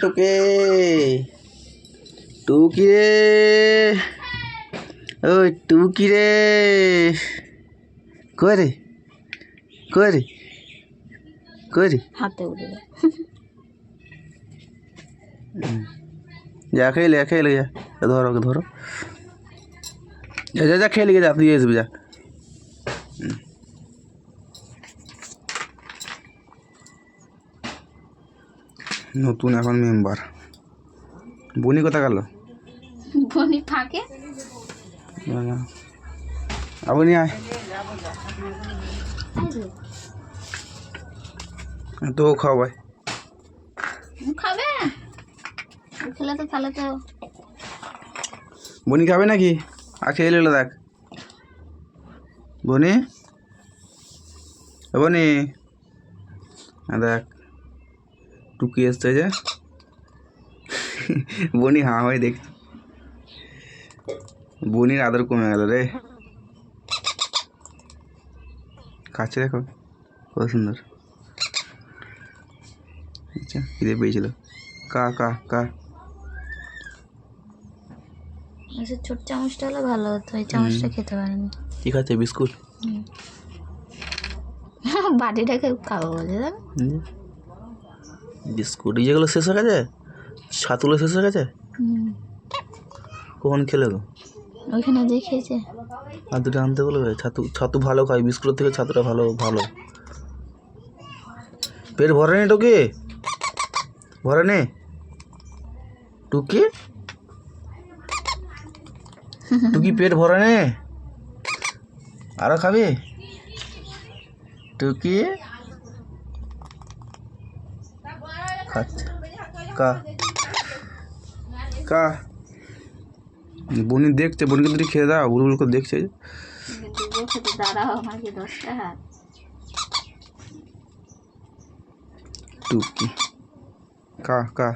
টুকে টুকি রে, ওই টুকি রে, কই রে, কই রে, কই রে, হাতে উঠে যা খেলে যা, ধরো ওকে ধরো, যা যা যা খেলে যা, তুই আসবি যা। নতুন এখন মেম্বার। বনি কোথা গেল? বনি ফাঁকে আপনি আয় তো খাওয়াই। খাবে খেলে তো তাহলে তো বনি খাবে নাকি? আর খেয়ে নিল দেখ বনি, বনি দেখ টুকি এসছে যে। বনি হাঁ হয়ে দেখছি, বনির আদর কমে গেল রে। কাছে দেখো কত সুন্দর, আচ্ছা খিদে পেয়েছিল। কা কা কা ছোট চামচটা হলে ভালো হতো, এই চামচটা খেতে পারিনি। ঠিক আছে বিস্কুট বাটিটাকে খাবো বলে বিস্কুট যেগুলো শেষ হয়ে গেছে, ছাতুগুলো শেষ হয়ে গেছে। কখন খেলে গো? ওইখানে দেখেছে আর দুটো আনতে বলবে। ছাতু ছাতু ভালো খাই, বিস্কুটের থেকে ছাতুটা ভালো ভালো। পেট ভরে নি টুকি, ভরে নি টুকি, টুকি পেট ভরে নে, আরো খাবি টুকি? খাচ্ছে কা কা। বনি দেখছে, বনিকে তুই খেয়ে দাও, বুলবুল করে দেখছে। দাঁড়াও আমাকে 10 টাকা টুকি কা কা।